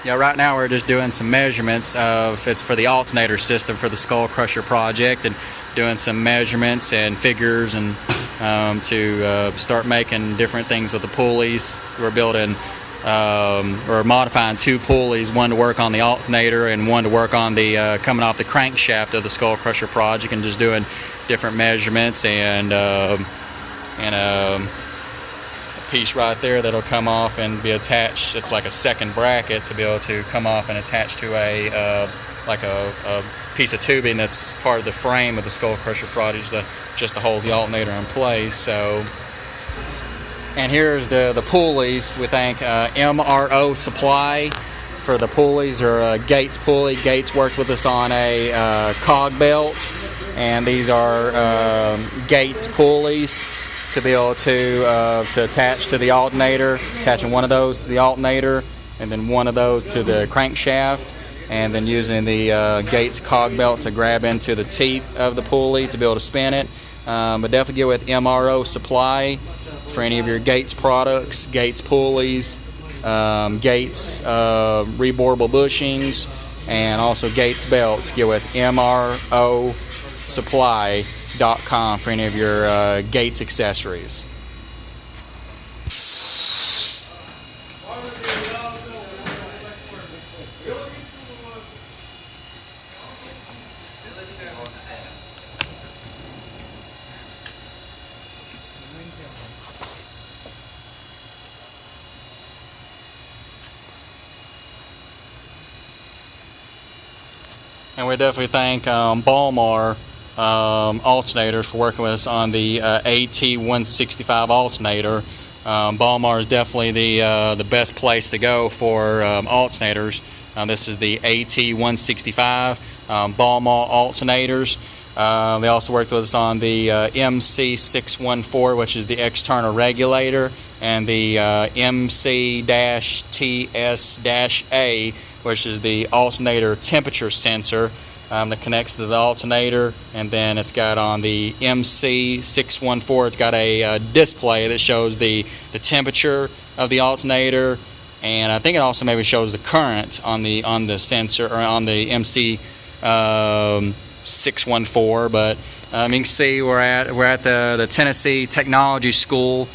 Yeah, right now we're just doing some measurements of, it's for the alternator system for the Skull Crusher project, and doing some measurements and figures and to start making different things with the pulleys. We're building or modifying 2 pulleys, one to work on the alternator and one to work on the coming off the crankshaft of the Skull Crusher project, and just doing different measurements and a piece right there that'll come off and be attached. It's like a second bracket to be able to come off and attach to a like a piece of tubing that's part of the frame of the Skull Crusher project, just to hold the alternator in place. So, and here's the pulleys. We thank MRO Supply for the pulleys, or Gates pulley. Gates worked with us on a cog belt, and these are Gates pulleys to be able to attach to the alternator, attaching one of those to the alternator and then one of those to the crankshaft, and then using the Gates cog belt to grab into the teeth of the pulley to be able to spin it. But definitely get with MRO Supply for any of your Gates products, Gates pulleys, Gates reboreable bushings, and also Gates belts. Get with MRO Supply.com for any of your Gates accessories. And we definitely thank Balmar alternators for working with us on the AT165 alternator. Balmar is definitely the best place to go for alternators. This is the AT165 Balmar alternators. They also worked with us on the MC614, which is the external regulator, and the MC-TS-A, which is the alternator temperature sensor that connects to the alternator. And then it's got on the MC614, it's got a display that shows the temperature of the alternator, and I think it also maybe shows the current on the sensor, or on the MC614. But you can see we're at the Tennessee Technology School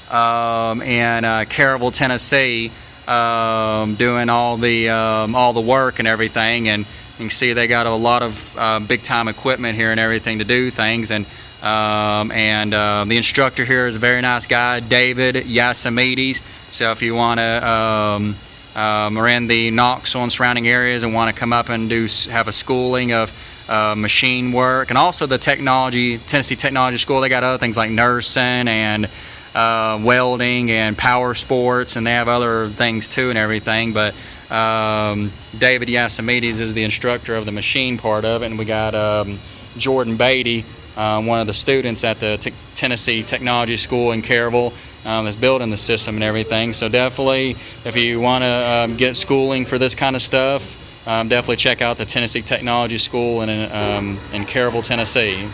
in Caryville, Tennessee, doing all the work and everything. And you can see they got a lot of big time equipment here and everything to do things. And the instructor here is a very nice guy, David Yassemedis. So if you want to are in the Knoxville and surrounding areas and want to come up and have a schooling of machine work, and also the Tennessee Technology School, they got other things like nursing and welding and power sports, and they have other things too and everything. But David Yassemedis is the instructor of the machine part of it, and we got Jordan Beaty, one of the students at the Tennessee Technology School in Caryville, that's building the system and everything. So definitely, if you want to get schooling for this kind of stuff, definitely check out the Tennessee Technology School in Caryville, Tennessee.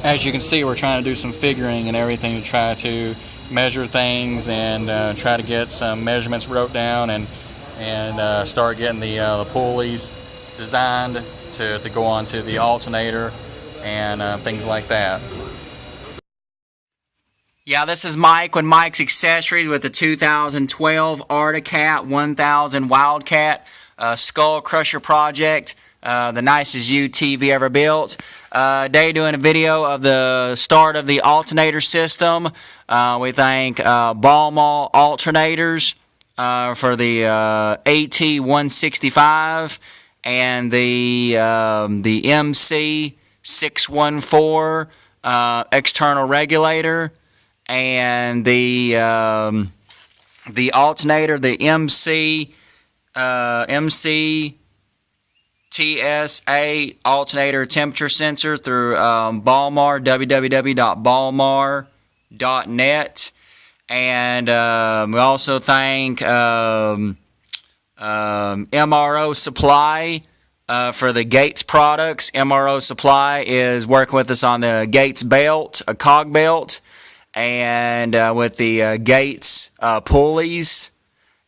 As you can see, we're trying to do some figuring and everything to try to measure things and try to get some measurements wrote down and start getting the pulleys designed to go onto the alternator and things like that. Yeah, this is Mike with Mike's Accessories with the 2012 Articat 1000 Wildcat Skull Crusher project. The nicest UTV ever built. Today doing a video of the start of the alternator system. We thank Balmar alternators for the AT165 and the MC614 external regulator, and the alternator, the MC-TS-A alternator temperature sensor through Balmar, www.balmar.net. And we also thank MRO Supply for the Gates products. MRO Supply is working with us on the Gates belt, a cog belt, and with the Gates pulleys.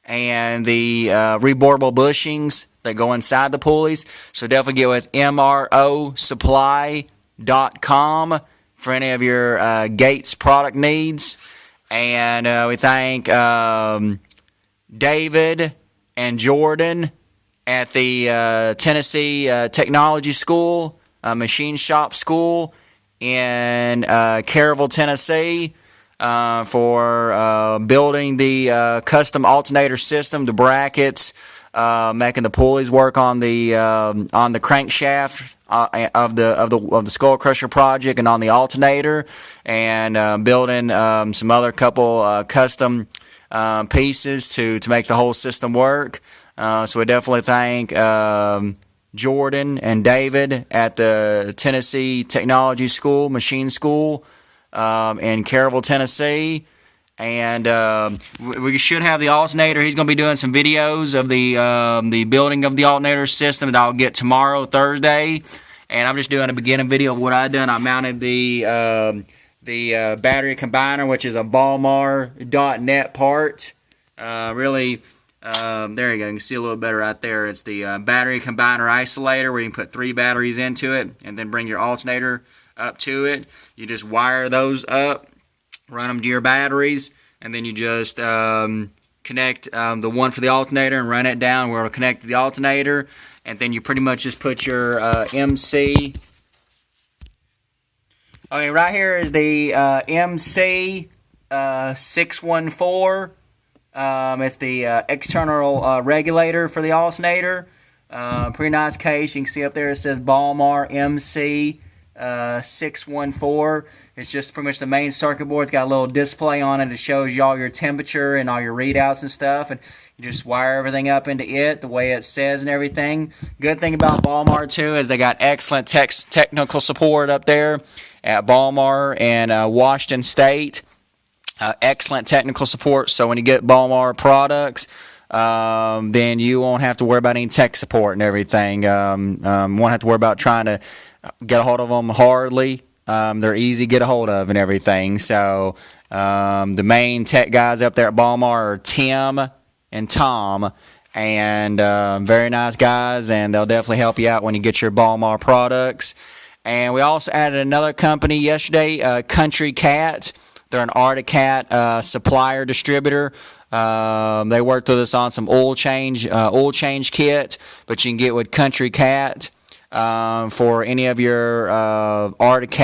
and the reboardable bushings that go inside the pulleys. So definitely get with MROsupply.com for any of your Gates product needs. And we thank David and Jordan at the Tennessee Technology School, Machine Shop School in Caryville, Tennessee, for building the custom alternator system, the brackets, making the pulleys work on the crankshaft of the Skull Crusher project, and on the alternator, and building some other couple custom pieces to make the whole system work. So we definitely thank Jordan and David at the Tennessee Technology School, Machine School, in Caryville, Tennessee. And we should have the alternator. He's going to be doing some videos of the building of the alternator system that I'll get tomorrow, Thursday. And I'm just doing a beginning video of what I've done. I mounted the battery combiner, which is a Balmar.net part. Really, there you go. You can see a little better right there. It's the battery combiner isolator, where you can put 3 batteries into it and then bring your alternator up to it. You just wire those up, run them to your batteries, and then you just connect the one for the alternator and run it down where it'll connect to the alternator. And then you pretty much just put your MC. Okay, right here is the MC 614. It's the external regulator for the alternator. Pretty nice case. You can see up there it says Balmar MC 614. It's just pretty much the main circuit board. It's got a little display on it that shows you all your temperature and all your readouts and stuff, and you just wire everything up into it the way it says and everything. Good thing about Balmar too is they got excellent technical support up there at Balmar and Washington State. Excellent technical support, so when you get Balmar products, then you won't have to worry about any tech support and everything. Won't have to worry about trying to get a hold of them hardly. They're easy to get a hold of and everything. So the main tech guys up there at Balmar are Tim and Tom, and very nice guys, and they'll definitely help you out when you get your Balmar products. And we also added another company yesterday, Country Cat. They're an Arctic supplier distributor. They worked with us on some oil change kit, but you can get with Country Cat for any of your Arctic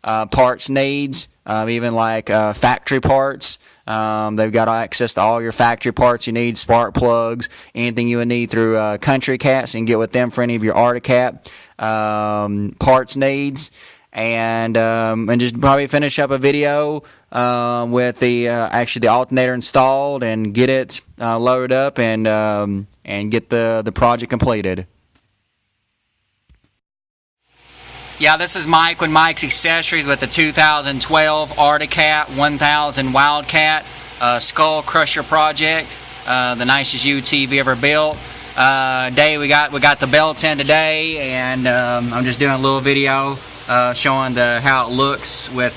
parts needs, even like factory parts. They've got access to all your factory parts you need, spark plugs, anything you would need through Country Cat, so you can get with them for any of your Arctic parts needs. And just probably finish up a video with the actually the alternator installed and get it loaded up and get the project completed. Yeah, this is Mike with Mike's Accessories with the 2012 Arctic 1000 Wildcat Skull Crusher project, the nicest UTV ever built. Today we got the belt in today, and I'm just doing a little video showing how it looks with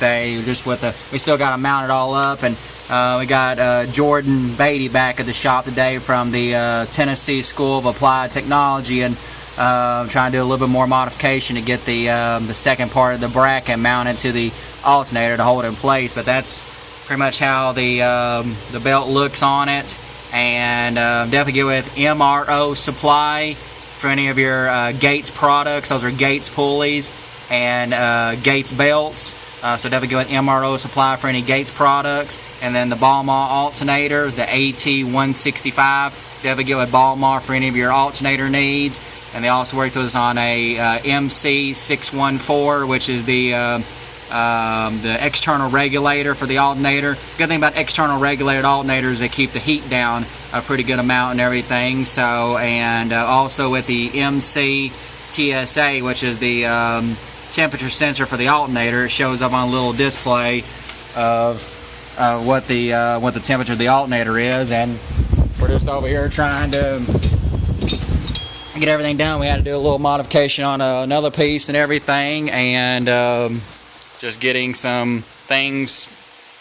we still got to mount it all up, and we got Jordan Beaty back at the shop today from the Tennessee School of Applied Technology, and trying to do a little bit more modification to get the second part of the bracket mounted to the alternator to hold it in place. But that's pretty much how the belt looks on it. And definitely get with MRO Supply for any of your Gates products. Those are Gates pulleys and Gates belts. So definitely go with MRO Supply for any Gates products. And then the Balmar alternator, the AT165. Definitely go with Balmar for any of your alternator needs. And they also worked with us on a MC614, which is the external regulator for the alternator. Good thing about external regulated alternators, they keep the heat down a pretty good amount and everything. So, and also with the MCTSA, which is the temperature sensor for the alternator, it shows up on a little display of what the temperature of the alternator is. And we're just over here trying to get everything done. We had to do a little modification on another piece and everything, and just getting some things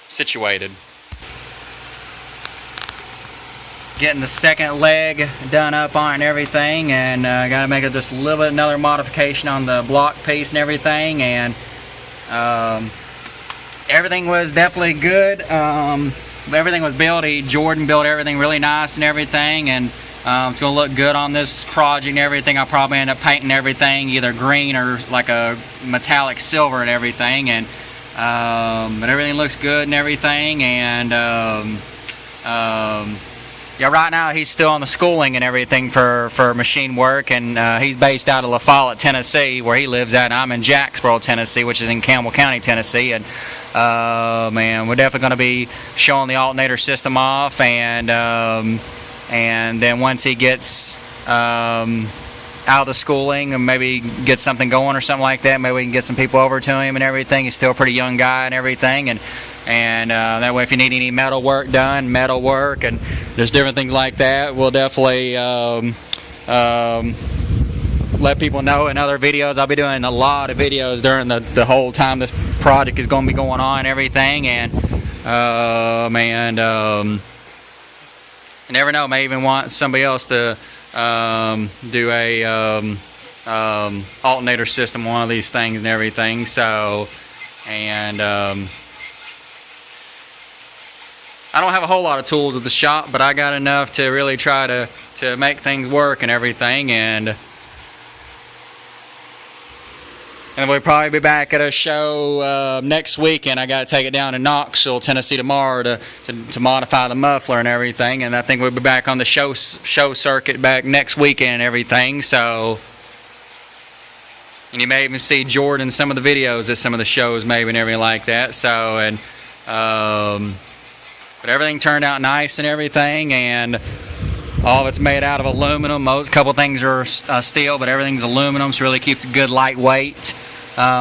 situated. getting the second leg done up on it and everything, and got to make it just a little bit another modification on the block piece and everything, and everything was definitely good. Everything was built. Jordan built everything really nice and everything, and it's going to look good on this project and everything. I'll probably end up painting everything either green or like a metallic silver and everything, and but everything looks good and everything, and yeah, right now he's still on the schooling and everything for machine work, and he's based out of La Follette, Tennessee, where he lives at. I'm in Jacksboro, Tennessee, which is in Campbell County, Tennessee, and man, we're definitely going to be showing the alternator system off, and then once he gets out of the schooling and maybe get something going or something like that, maybe we can get some people over to him and everything. He's still a pretty young guy and everything, and that way if you need any metal work done, metal work and there's different things like that, we'll definitely let people know in other videos. I'll be doing a lot of videos during the whole time this project is going to be going on and everything, and you never know, may even want somebody else to do a alternator system, one of these things and everything. So, and I don't have a whole lot of tools at the shop, but I got enough to really try to make things work and everything, and we'll probably be back at a show next weekend. I got to take it down to Knoxville, Tennessee tomorrow to modify the muffler and everything, and I think we'll be back on the show circuit back next weekend and everything. So, and you may even see Jordan in some of the videos at some of the shows maybe and everything like that. So, and but everything turned out nice and everything, and all of it's made out of aluminum. A couple things are steel, but everything's aluminum, so it really keeps it good lightweight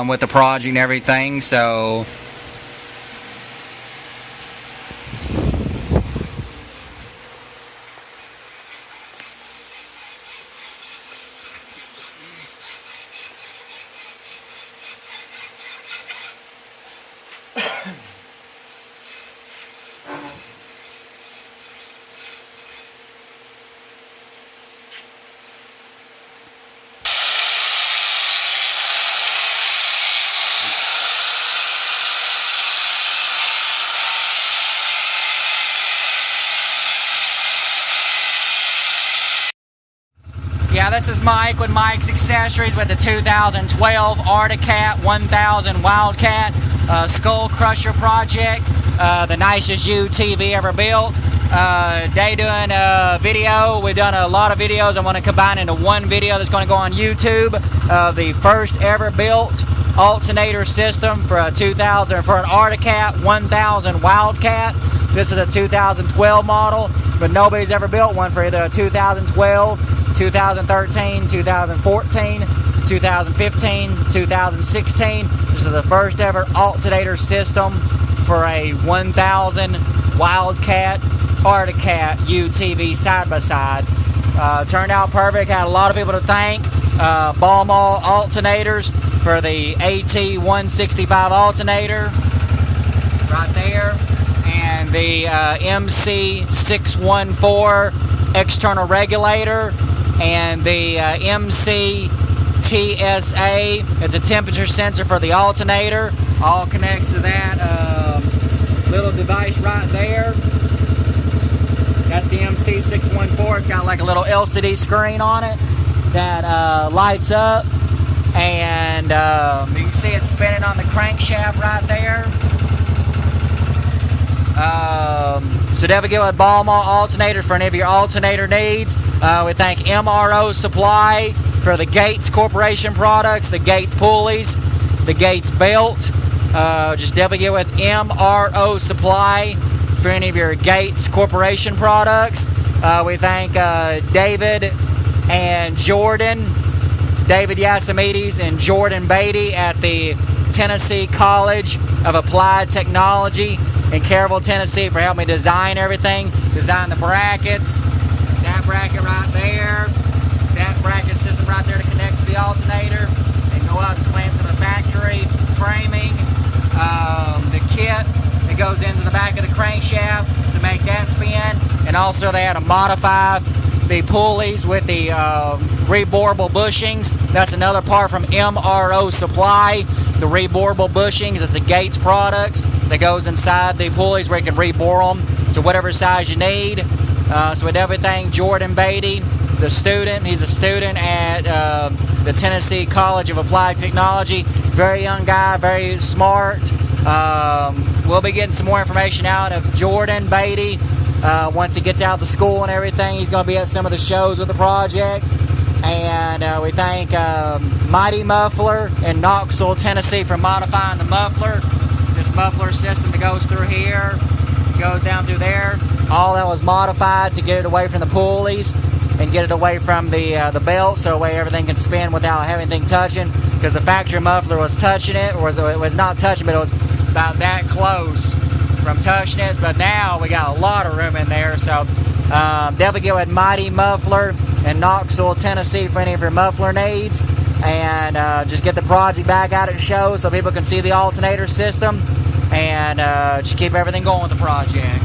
with the project and everything. So yeah, this is Mike with Mike's Accessories with the 2012 Alternator 1000 Wildcat Skull Crusher project, the nicest UTV ever built. They doing a video. We've done a lot of videos. I want to combine into one video that's going to go on YouTube. The first ever built alternator system for a 2000 for an Alternator 1000 Wildcat. This is a 2012 model, but nobody's ever built one for either a 2012, 2013, 2014, 2015, 2016. This is the first ever alternator system for a 1000 Wildcat Alternator UTV side by side. Turned out perfect. Had a lot of people to thank. Ball Mall Alternators for the AT165 alternator right there, and the MC614 external regulator, and the MC TSA. It's a temperature sensor for the alternator. All connects to that little device right there. That's the MC614. It's got like a little LCD screen on it that lights up, and you can see it spinning on the crankshaft right there. So definitely get with Ball Mall Alternators for any of your alternator needs. We thank MRO Supply for the Gates Corporation products, the Gates Pulleys, the Gates Belt. Just definitely get with MRO Supply for any of your Gates Corporation products. We thank David and Jordan, David Yassemedis and Jordan Beaty at the Tennessee College of Applied Technology in Caryville, Tennessee, for helping me design everything. Design the brackets, that bracket right there, that bracket system right there to connect to the alternator, and go out and clamp to the factory framing, the kit that that goes into the back of the crankshaft to make that spin. And also they had to modify the pulleys with the reborable bushings. That's another part from MRO Supply. The reborable bushings, it's a Gates product that goes inside the pulleys where you can rebore them to whatever size you need. So with everything, Jordan Beaty, the student, he's a student at the Tennessee College of Applied Technology. Very young guy, very smart. We'll be getting some more information out of Jordan Beaty once he gets out of the school and everything. He's going to be at some of the shows with the project. And we thank Mighty Muffler in Knoxville, Tennessee for modifying the muffler. This muffler system that goes through here, goes down through there. All that was modified to get it away from the pulleys and get it away from the belt, so way everything can spin without having anything touching. Because the factory muffler was touching it, or it was not touching, but it was about that close from touching it. But now we got a lot of room in there, so definitely get with Mighty Muffler in Knoxville, Tennessee for any of your muffler needs. And just get the project back out at shows so people can see the alternator system, and just keep everything going with the project.